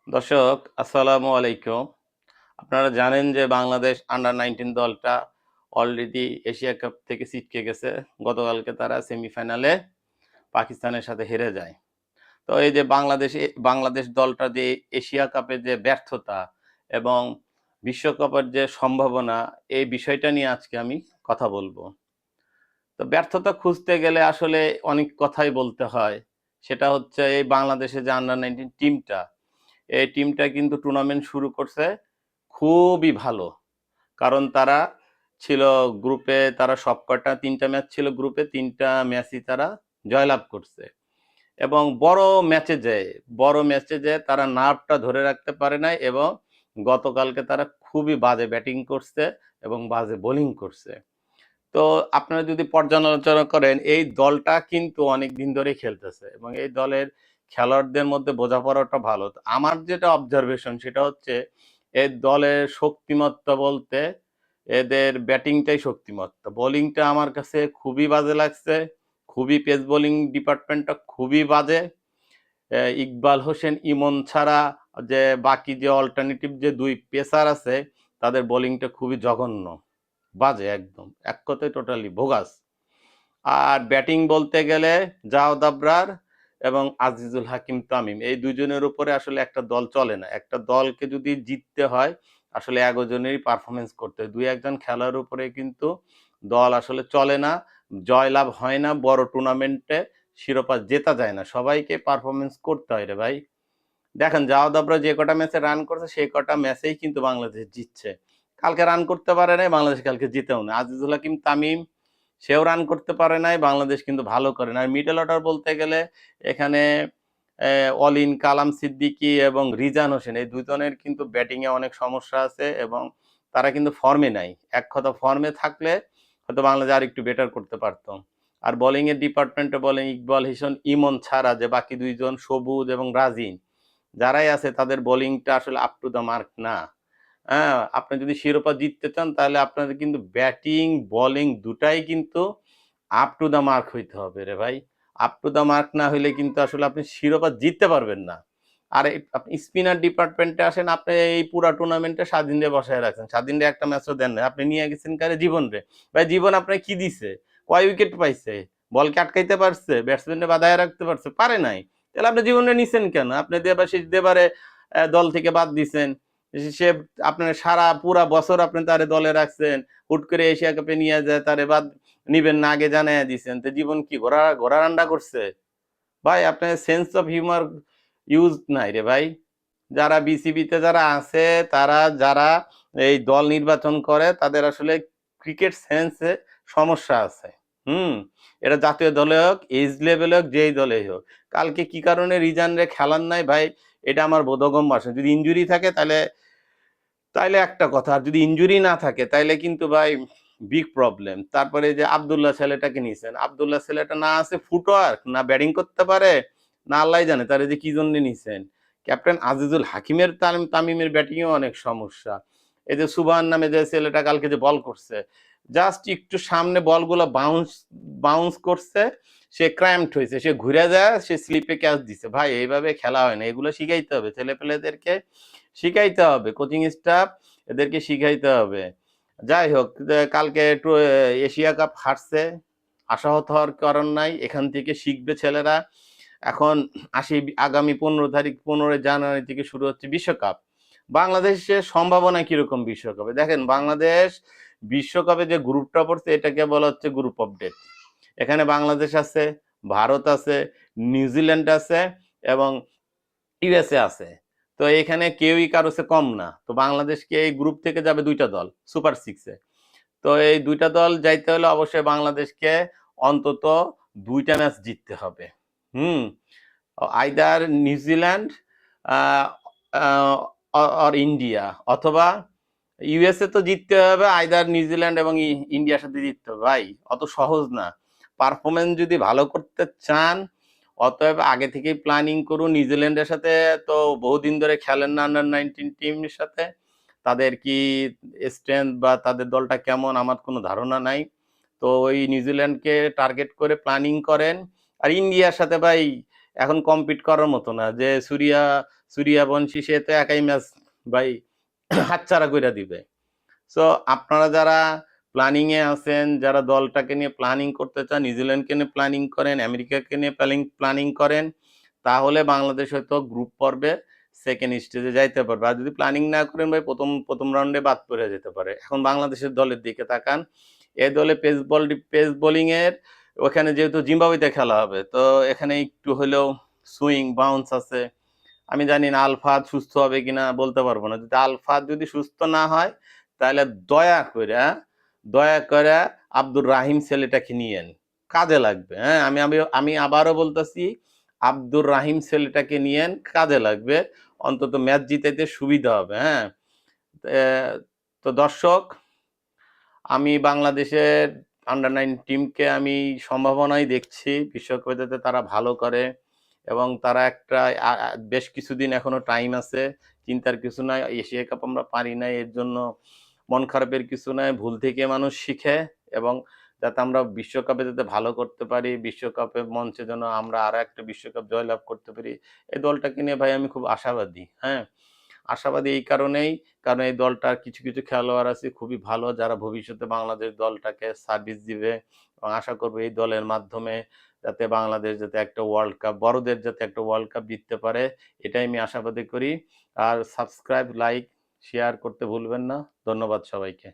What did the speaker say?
দর্শক আসসালামু আলাইকুম। আপনারা জানেন যে বাংলাদেশ আন্ডার 19 দলটা অলরেডি এশিয়া কাপ থেকে ছিটকে গেছে। গতকালকে তারা সেমিফাইনালে পাকিস্তানের সাথে হেরে যায়। তো এই যে বাংলাদেশ দলটা যে এশিয়া কাপে যে ব্যর্থতা এবং বিশ্বকাপের যে সম্ভাবনা, এই বিষয়টা নিয়ে আজকে আমি কথা বলবো। তো ব্যর্থতা খুঁজতে গেলে আসলে অনেক কথাই বলতে হয়। সেটা হচ্ছে এই বাংলাদেশে যে আন্ডার 19 টিমটা, এই টিমটা কিন্তু টুর্নামেন্ট শুরু করছে খুবই ভালো। কারণ তারা ছিল গ্রুপে, তারা সবকটা ৩টা ম্যাচ ছিল গ্রুপে, ৩টা ম্যাচই তারা জয়লাভ করছে। এবং বড় ম্যাচে যেয়ে তারা নার্ভটা ধরে রাখতে পারে নাই এবং গতকালকে তারা খুবই বাজে ব্যাটিং করছে এবং বাজে বোলিং করছে। তো আপনারা যদি পর্যালোচনা করেন, এই দলটা কিন্তু অনেক দিন ধরে খেলতেছে এবং এই দলের খেলোয়াড়দের মধ্যে বোঝাপড়াটা ভালো। তো আমার যেটা অবজারভেশন সেটা হচ্ছে এই দলের শক্তিমত্তা বলতে এদের ব্যাটিংটাই শক্তিমত্তা, বোলিংটা আমার কাছে খুবই বাজে লাগছে। খুবই পেস বোলিং ডিপার্টমেন্টটা খুবই বাজে। ইকবাল হোসেন ইমন ছাড়া যে বাকি যে অল্টারনেটিভ যে দুই পেসার আছে, তাদের বোলিংটা খুবই জঘন্য, বাজে, একদম এক কথায় টোটালি ভোগাস। আর ব্যাটিং বলতে গেলে জাওয়াদ আবরার এবং আজিজুল হাকিম তামিম, এই দুজনের উপরে আসলে একটা দল চলে না। একটা দলকে যদি জিততে হয় আসলে 11 জনেরই পারফরমেন্স করতে হয়। দুই একজন খেলার উপরে কিন্তু দল আসলে চলে না, জয়লাভ হয় না, বড় টুর্নামেন্টে শিরোপা জেতা যায় না, সবাইকে পারফরমেন্স করতে হয় রে ভাই। দেখেন জাওয়াদ আবরার যে কটা ম্যাচে রান করছে সেই কটা ম্যাচেই কিন্তু বাংলাদেশ জিতছে। কালকে রান করতে পারে নাই, বাংলাদেশ কালকে জিতেও না। আজিজুল হাকিম তামিম, সেও রান করতে পারে নাই, বাংলাদেশ কিন্তু ভালো করে না। আর মিডল অর্ডার বলতে গেলে এখানে অলিন, কালাম সিদ্দিকী এবং রিজান হোসেন, এই দুজনের কিন্তু ব্যাটিংয়ে অনেক সমস্যা আছে এবং তারা কিন্তু ফর্মে নাই। এক কথা ফর্মে থাকলে হয়তো বাংলাদেশ আর একটু বেটার করতে পারতো। আর বোলিংয়ের ডিপার্টমেন্টে বলেন ইকবাল হোসেন ইমন ছাড়া যে বাকি দুইজন সবুজ এবং রাজিন যারাই আছে, তাদের বোলিংটা আসলে আপ টু দ্য মার্ক না। হ্যাঁ, আপনি যদি শিরোপা জিততে চান তাহলে আপনাদের কিন্তু ব্যাটিং বোলিং দুটাই কিন্তু আপ টু দ্য মার্ক হইতে হবে রে ভাই। আপ টু দ্য মার্ক না হইলে কিন্তু আসলে আপনি শিরোপা জিততে পারবেন না। আর আপনি স্পিনার ডিপার্টমেন্টে আসেন, আপনি এই পুরা টুর্নামেন্টে স্বাধীন রে বসায় রাখছেন, স্বাধীন রে একটা ম্যাচও দেন না। আপনি নিয়ে গেছেন কারে? জীবন রে। ভাই জীবন আপনার কি দিছে? কয় উইকেট পাইছে? বলকে আটকাইতে পারছে? ব্যাটসম্যানরে বাধায় রাখতে পারছে? পারে নাই। তাহলে আপনি জীবনে নিছেন কেন? আপনি দেবাশিস দেবারে দল থেকে বাদ দিছেন। সে আপনার সারা পুরা বছর আপনি তারে দলে রাখছেন, হুট করে এশিয়া কাপে নিয়ে যায় তারে বাদ নিবেন না আগে জানাইয়া দিছেন। তো জীবন কি ঘোড়া রান্না করছে? ভাই আপনার সেন্স অফ হিউমার ইউজ নাই রে ভাই। যারা বিসিবিতে যারা আছে, তারা যারা এই দল নির্বাচন করে, তাদের আসলে ক্রিকেট সেন্সে সমস্যা আছে। হুম, এটা জাতীয় দলে হোক, এজ লেভেলে হোক, যেই দলেই হোক। কালকে কি কারণে রিজান রে খেলান নাই ভাই, এটা আমার বোধগম্য আসে। যদি ইনজুরি থাকে তাহলে তাইলে একটা কথা, আর যদি ইনজুরি না থাকে তাইলে কিন্তু ভাই বিগ প্রবলেম। তারপরে যে আব্দুল্লাহ ছেলেটাকে নিছেন, আব্দুল্লাহ ছেলেটা না আছে ফুটওয়ার্ক, না ব্যাটিং করতে পারে, না আল্লাহ জানে তারে যে কি জন্য নিছেন। ক্যাপ্টেন আজিজুল হাকিমের তামিমের ব্যাটিংয়েও অনেক সমস্যা। এই যে সুবহান নামে যে ছেলেটা কালকে যে বল করছে, জাস্ট একটু সামনে বলগুলো বাউন্স বাউন্স করছে, সে ক্র্যাম্পড হয়েছে, সে ঘুরে যায়, সে স্লিপে ক্যাচ দিছে। ভাই এইভাবে খেলা হয় না, এগুলো শিখাইতে হবে ছেলে পেলেদেরকে, শিখাইতে হবে কোচিং স্টাফ, এদেরকে শিখাইতে হবে। যাই হোক, কালকে একটু এশিয়া কাপ হারছে, আশাহত হওয়ার কারণ নাই, এখান থেকে শিখবে ছেলেরা। এখন আগামী 15 তারিখ, 15 জানুয়ারি থেকে শুরু হচ্ছে বিশ্বকাপ। বাংলাদেশের সম্ভাবনা কিরকম বিশ্বকাপে? দেখেন বাংলাদেশ বিশ্বকাপে যে গ্রুপটা পড়ছে এটাকে বলা হচ্ছে গ্রুপ অফ ডেথ। এখানে বাংলাদেশ আছে, ভারত আছে, নিউজিল্যান্ড আছে এবং ইউএসএ আছে। তো এখানে কেউই কারো চেয়ে কম না। তো বাংলাদেশকে এই গ্রুপ থেকে যাবে দুইটা দল সুপার সিক্সে। তো এই দুইটা দল যাইতে হলে অবশ্যই বাংলাদেশকে অন্তত দুইটা ম্যাচ জিততে হবে। হুম, আইদার নিউজিল্যান্ড অর ইন্ডিয়া, অথবা ইউএসএ তো জিততে হবে, আইদার নিউজিল্যান্ড এবং ইন্ডিয়ার সাথে জিততে হবে। ভাই অত সহজ না। পারফরমেন্স যদি ভালো করতে চান, অতএব আগে থেকেই প্ল্যানিং করুন। নিউজিল্যান্ডের সাথে তো বহুদিন ধরে খেলেন না আন্ডার 19 টিমের সাথে, তাদের কি স্ট্রেংথ বা তাদের দলটা কেমন আমার কোনো ধারণা নাই। তো ওই নিউজিল্যান্ডকে টার্গেট করে প্ল্যানিং করেন। আর ইন্ডিয়ার সাথে ভাই এখন কম্পিট করার মতো না, যে সূর্যবংশী সে তো একাই ম্যাচ ভাই হাতছাড়া করে দিবে। সো আপনারা যারা প্ল্যানিং এ আছেন, যারা দলটাকে নিয়ে প্ল্যানিং করতে চান, নিউজিল্যান্ডকে নিয়ে প্ল্যানিং করেন, আমেরিকাকে নিয়ে প্ল্যানিং করেন, তাহলে বাংলাদেশ হয়তো গ্রুপ পর্বে সেকেন্ড স্টেজে যাইতে পারবে। আর যদি প্ল্যানিং না করেন ভাই প্রথম রাউন্ডে বাদ পড়ে যেতে পারে। এখন বাংলাদেশের দলের দিকে তাকান, এই দলে পেস বোলিং এর ওখানে যেহেতু জিম্বাবুয়েতে খেলা হবে, তো এখানে একটু হলেও সুইং বাউন্স আছে। আমি জানি না আলফাদ সুস্থ হবে কিনা বলতে পারবো না। যদি আলফাদ যদি সুস্থ না হয়, তাহলে দয়া করে আব্দুর রাহিম ছেলেটাকে নিয়েন, কাজে লাগবে। হ্যাঁ, আমি আমি আমি আবারও বলতেছি, আব্দুর রাহিম ছেলেটাকে নিয়েন, কাজে লাগবে, অন্তত ম্যাচ জিতাইতে সুবিধা হবে। হ্যাঁ, তো দর্শক, আমি বাংলাদেশের আন্ডার 9 টিমকে আমি সম্ভাবনাই দেখছি বিশ্বকাপে যাতে তারা ভালো করে, এবং তারা একটা বেশ কিছুদিন এখনো টাইম আছে, চিন্তার কিছু নাই। এশিয়া কাপ আমরা পারি নাই, এর জন্য মন খারাপের কিছু নাই। ভুল থেকে মানুষ শিখে, এবং যাতে আমরা বিশ্বকাপে যাতে ভালো করতে পারি, বিশ্বকাপের মঞ্চে যেন আমরা আরো একটা বিশ্বকাপ জয়লাভ করতে পারি, এই দলটাকে নিয়ে ভাই আমি খুব আশাবাদী। হ্যাঁ, আশাবাদী এই কারণেই, কারণ এই দলটার কিছু কিছু খেলোয়াড় আছে খুবই ভালো, যারা ভবিষ্যতে বাংলাদেশ দলটাকে সার্ভিস দিবে, এবং আশা করবো এই দলের মাধ্যমে যাতে বাংলাদেশ যাতে একটা ওয়ার্ল্ড কাপ, বড়দের যাতে একটা ওয়ার্ল্ড কাপ জিততে পারে, এটাই আমি আশাবাদী করি। আর সাবস্ক্রাইব, লাইক, শেয়ার করতে ভুলবেন না। ধন্যবাদ সবাইকে।